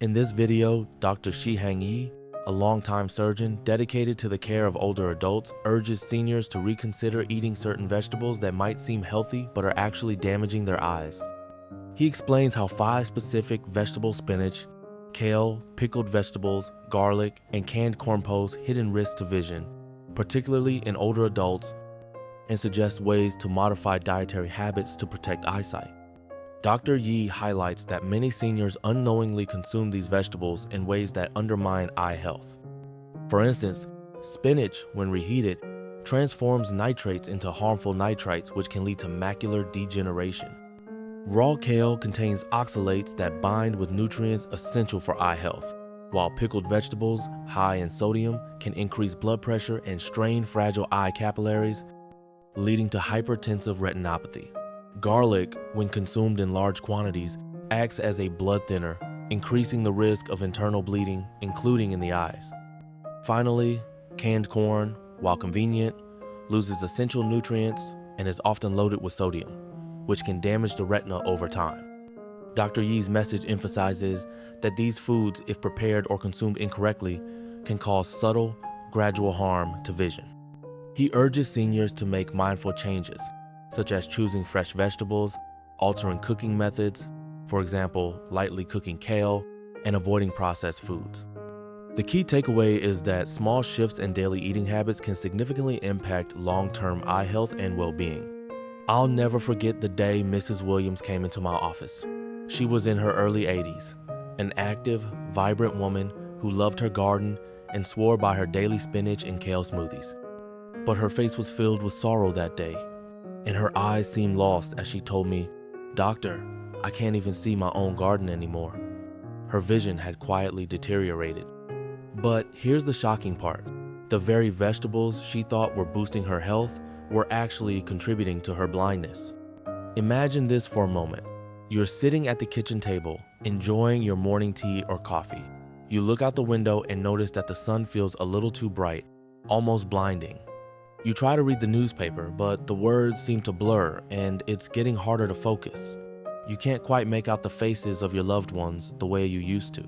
In this video, Dr. Shihang Yi, a longtime surgeon dedicated to the care of older adults, urges seniors to reconsider eating certain vegetables that might seem healthy but are actually damaging their eyes. He explains how 5 specific vegetable spinach, kale, pickled vegetables, garlic, and canned corn pose hidden risks to vision, particularly in older adults, and suggests ways to modify dietary habits to protect eyesight. Dr. Yi highlights that many seniors unknowingly consume these vegetables in ways that undermine eye health. For instance, spinach, when reheated, transforms nitrates into harmful nitrites, which can lead to macular degeneration. Raw kale contains oxalates that bind with nutrients essential for eye health, while pickled vegetables, high in sodium, can increase blood pressure and strain fragile eye capillaries, leading to hypertensive retinopathy. Garlic, when consumed in large quantities, acts as a blood thinner, increasing the risk of internal bleeding, including in the eyes. Finally, canned corn, while convenient, loses essential nutrients and is often loaded with sodium, which can damage the retina over time. Dr. Yi's message emphasizes that these foods, if prepared or consumed incorrectly, can cause subtle, gradual harm to vision. He urges seniors to make mindful changes, such as choosing fresh vegetables, altering cooking methods, for example, lightly cooking kale, and avoiding processed foods. The key takeaway is that small shifts in daily eating habits can significantly impact long-term eye health and well-being. I'll never forget the day Mrs. Williams came into my office. She was in her early 80s, an active, vibrant woman who loved her garden and swore by her daily spinach and kale smoothies. But her face was filled with sorrow that day, and her eyes seemed lost as she told me, "Doctor, I can't even see my own garden anymore." Her vision had quietly deteriorated. But here's the shocking part. The very vegetables she thought were boosting her health were actually contributing to her blindness. Imagine this for a moment. You're sitting at the kitchen table, enjoying your morning tea or coffee. You look out the window and notice that the sun feels a little too bright, almost blinding. You try to read the newspaper, but the words seem to blur and it's getting harder to focus. You can't quite make out the faces of your loved ones the way you used to.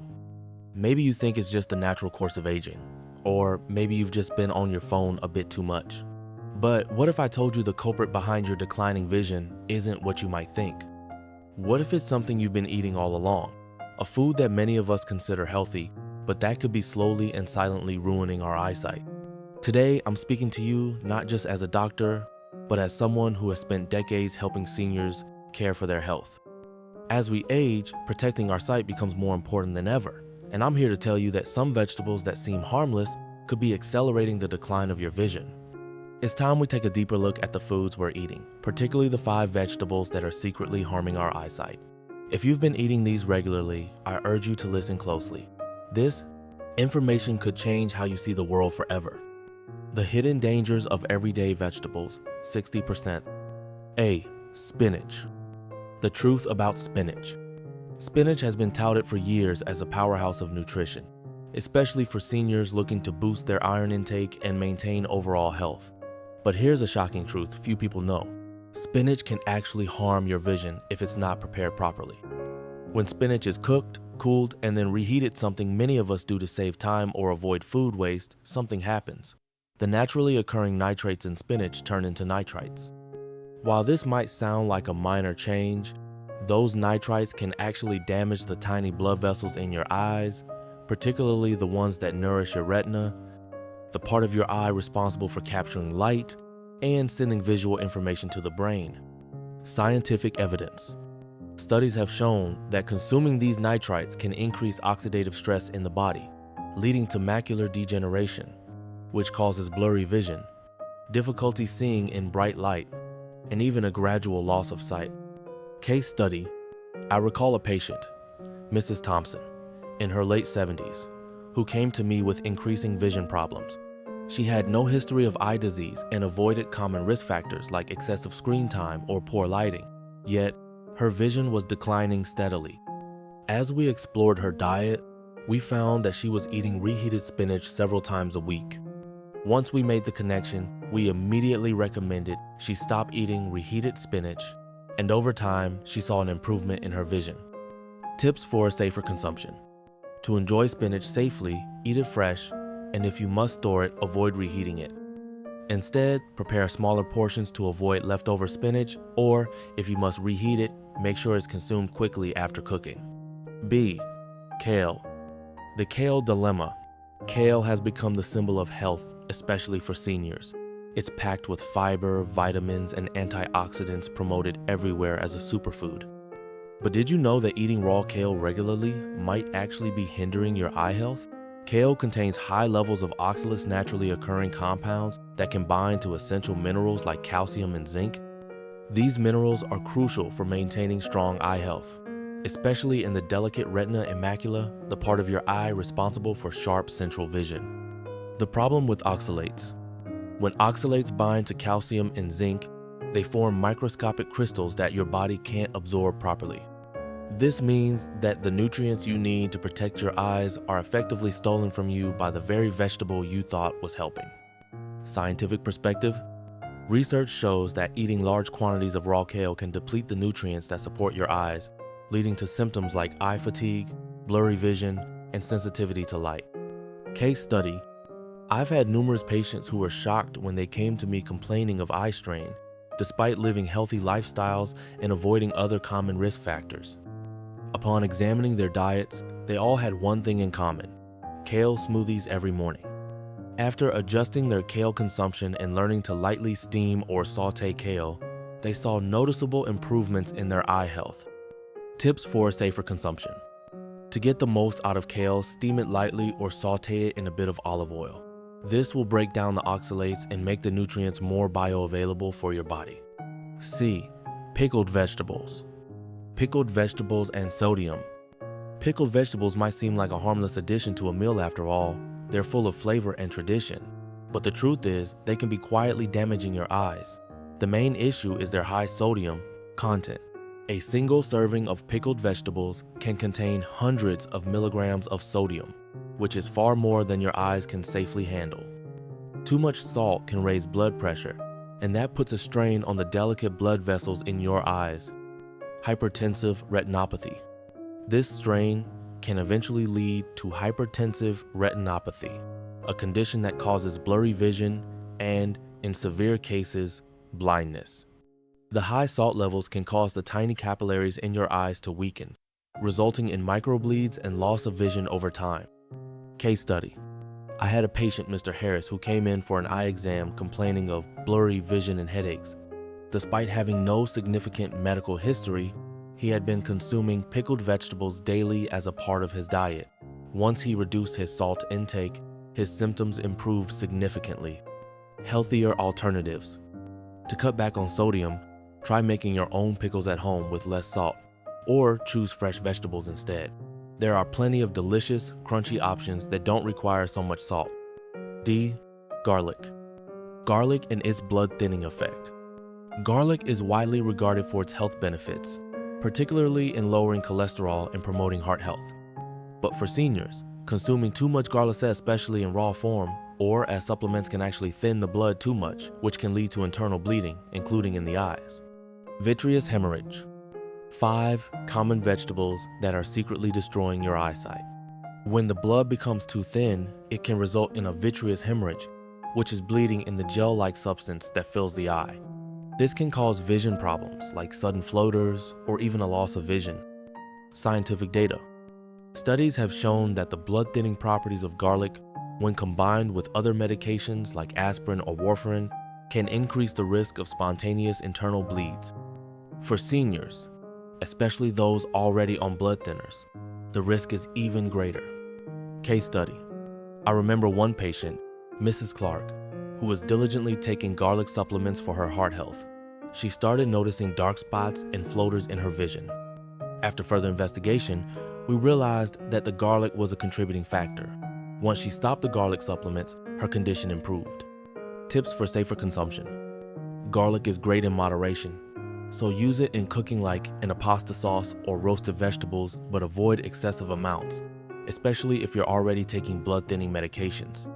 Maybe you think it's just the natural course of aging, or maybe you've just been on your phone a bit too much. But what if I told you the culprit behind your declining vision isn't what you might think? What if it's something you've been eating all along? A food that many of us consider healthy, but that could be slowly and silently ruining our eyesight. Today, I'm speaking to you not just as a doctor, but as someone who has spent decades helping seniors care for their health. As we age, protecting our sight becomes more important than ever, and I'm here to tell you that some vegetables that seem harmless could be accelerating the decline of your vision. It's time we take a deeper look at the foods we're eating, particularly the 5 vegetables that are secretly harming our eyesight. If you've been eating these regularly, I urge you to listen closely. This information could change how you see the world forever. The hidden dangers of everyday vegetables, 60%. A. Spinach. The truth about spinach. Spinach has been touted for years as a powerhouse of nutrition, especially for seniors looking to boost their iron intake and maintain overall health. But here's a shocking truth few people know. Spinach can actually harm your vision if it's not prepared properly. When spinach is cooked, cooled, and then reheated, something many of us do to save time or avoid food waste, something happens. The naturally occurring nitrates in spinach turn into nitrites. While this might sound like a minor change, those nitrites can actually damage the tiny blood vessels in your eyes, particularly the ones that nourish your retina, the part of your eye responsible for capturing light and sending visual information to the brain. Scientific evidence. Studies have shown that consuming these nitrites can increase oxidative stress in the body, leading to macular degeneration, which causes blurry vision, difficulty seeing in bright light, and even a gradual loss of sight. Case study: I recall a patient, Mrs. Thompson, in her late 70s, who came to me with increasing vision problems. She had no history of eye disease and avoided common risk factors like excessive screen time or poor lighting, yet her vision was declining steadily. As we explored her diet, we found that she was eating reheated spinach several times a week. Once we made the connection, we immediately recommended she stop eating reheated spinach, and over time, she saw an improvement in her vision. Tips for safer consumption. To enjoy spinach safely, eat it fresh, and if you must store it, avoid reheating it. Instead, prepare smaller portions to avoid leftover spinach, or if you must reheat it, make sure it's consumed quickly after cooking. B. Kale. The kale dilemma. Kale has become the symbol of health, especially for seniors. It's packed with fiber, vitamins, and antioxidants promoted everywhere as a superfood. But did you know that eating raw kale regularly might actually be hindering your eye health? Kale contains high levels of oxalates naturally occurring compounds that can bind to essential minerals like calcium and zinc. These minerals are crucial for maintaining strong eye health, especially in the delicate retina and macula, the part of your eye responsible for sharp central vision. The problem with oxalates. When oxalates bind to calcium and zinc, they form microscopic crystals that your body can't absorb properly. This means that the nutrients you need to protect your eyes are effectively stolen from you by the very vegetable you thought was helping. Scientific perspective. Research shows that eating large quantities of raw kale can deplete the nutrients that support your eyes, leading to symptoms like eye fatigue, blurry vision, and sensitivity to light. Case study. I've had numerous patients who were shocked when they came to me complaining of eye strain, despite living healthy lifestyles and avoiding other common risk factors. Upon examining their diets, they all had one thing in common: kale smoothies every morning. After adjusting their kale consumption and learning to lightly steam or saute kale, they saw noticeable improvements in their eye health. Tips for safer consumption. To get the most out of kale, steam it lightly or saute it in a bit of olive oil. This will break down the oxalates and make the nutrients more bioavailable for your body. C. Pickled vegetables. Pickled vegetables and sodium. Pickled vegetables might seem like a harmless addition to a meal after all. They're full of flavor and tradition. But the truth is, they can be quietly damaging your eyes. The main issue is their high sodium content. A single serving of pickled vegetables can contain hundreds of milligrams of sodium, which is far more than your eyes can safely handle. Too much salt can raise blood pressure, and that puts a strain on the delicate blood vessels in your eyes. Hypertensive retinopathy. This strain can eventually lead to hypertensive retinopathy, a condition that causes blurry vision and, in severe cases, blindness. The high salt levels can cause the tiny capillaries in your eyes to weaken, resulting in microbleeds and loss of vision over time. Case study. I had a patient, Mr. Harris, who came in for an eye exam complaining of blurry vision and headaches. Despite having no significant medical history, he had been consuming pickled vegetables daily as a part of his diet. Once he reduced his salt intake, his symptoms improved significantly. Healthier alternatives. To cut back on sodium, try making your own pickles at home with less salt, or choose fresh vegetables instead. There are plenty of delicious, crunchy options that don't require so much salt. D. Garlic. Garlic and its blood thinning effect. Garlic is widely regarded for its health benefits, particularly in lowering cholesterol and promoting heart health. But for seniors, consuming too much garlic, especially in raw form, or as supplements, can actually thin the blood too much, which can lead to internal bleeding, including in the eyes. Vitreous hemorrhage. 5 common vegetables that are secretly destroying your eyesight. When the blood becomes too thin, it can result in a vitreous hemorrhage, which is bleeding in the gel-like substance that fills the eye. This can cause vision problems like sudden floaters or even a loss of vision. Scientific data. Studies have shown that the blood-thinning properties of garlic, when combined with other medications like aspirin or warfarin, can increase the risk of spontaneous internal bleeds. For seniors, especially those already on blood thinners, the risk is even greater. Case study. I remember one patient, Mrs. Clark, who was diligently taking garlic supplements for her heart health. She started noticing dark spots and floaters in her vision. After further investigation, we realized that the garlic was a contributing factor. Once she stopped the garlic supplements, her condition improved. Tips for safer consumption. Garlic is great in moderation, so use it in cooking like in a pasta sauce or roasted vegetables, but avoid excessive amounts, especially if you're already taking blood-thinning medications.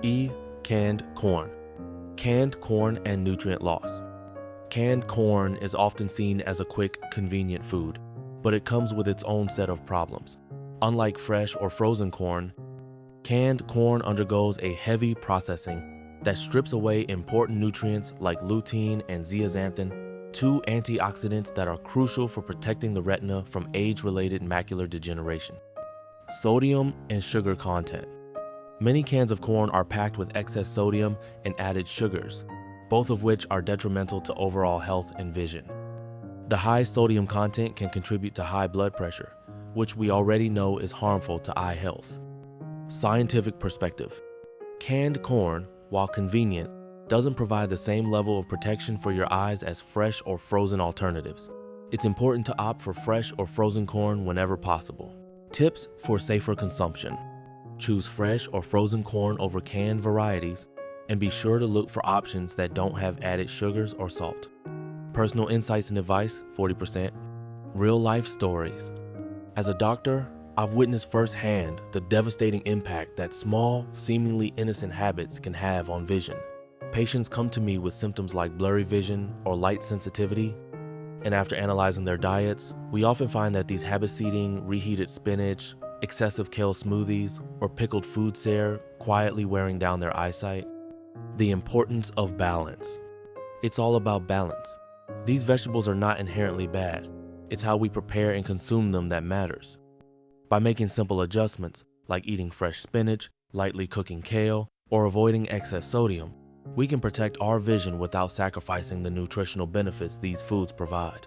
E. Canned corn. Canned corn and nutrient loss. Canned corn is often seen as a quick, convenient food, but it comes with its own set of problems. Unlike fresh or frozen corn, canned corn undergoes a heavy processing that strips away important nutrients like lutein and zeaxanthin, two antioxidants that are crucial for protecting the retina from age-related macular degeneration. Sodium and sugar content. Many cans of corn are packed with excess sodium and added sugars, both of which are detrimental to overall health and vision. The high sodium content can contribute to high blood pressure, which we already know is harmful to eye health. Scientific perspective. Canned corn, while convenient, doesn't provide the same level of protection for your eyes as fresh or frozen alternatives. It's important to opt for fresh or frozen corn whenever possible. Tips for safer consumption. Choose fresh or frozen corn over canned varieties, and be sure to look for options that don't have added sugars or salt. Personal insights and advice, 40%. Real-life stories. As a doctor, I've witnessed firsthand the devastating impact that small, seemingly innocent habits can have on vision. Patients come to me with symptoms like blurry vision or light sensitivity, and after analyzing their diets, we often find that these habit-seeding, reheated spinach, excessive kale smoothies, or pickled food sare quietly wearing down their eyesight. The importance of balance. It's all about balance. These vegetables are not inherently bad. It's how we prepare and consume them that matters. By making simple adjustments, like eating fresh spinach, lightly cooking kale, or avoiding excess sodium, we can protect our vision without sacrificing the nutritional benefits these foods provide.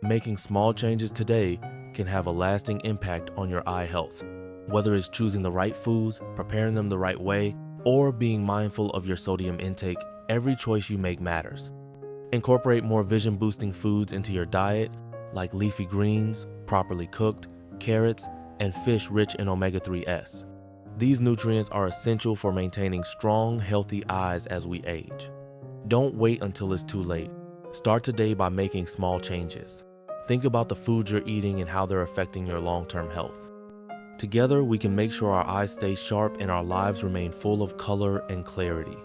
Making small changes today can have a lasting impact on your eye health. Whether it's choosing the right foods, preparing them the right way, or being mindful of your sodium intake, every choice you make matters. Incorporate more vision-boosting foods into your diet, like leafy greens, properly cooked, carrots, and fish rich in omega-3s. These nutrients are essential for maintaining strong, healthy eyes as we age. Don't wait until it's too late. Start today by making small changes. Think about the foods you're eating and how they're affecting your long-term health. Together, we can make sure our eyes stay sharp and our lives remain full of color and clarity.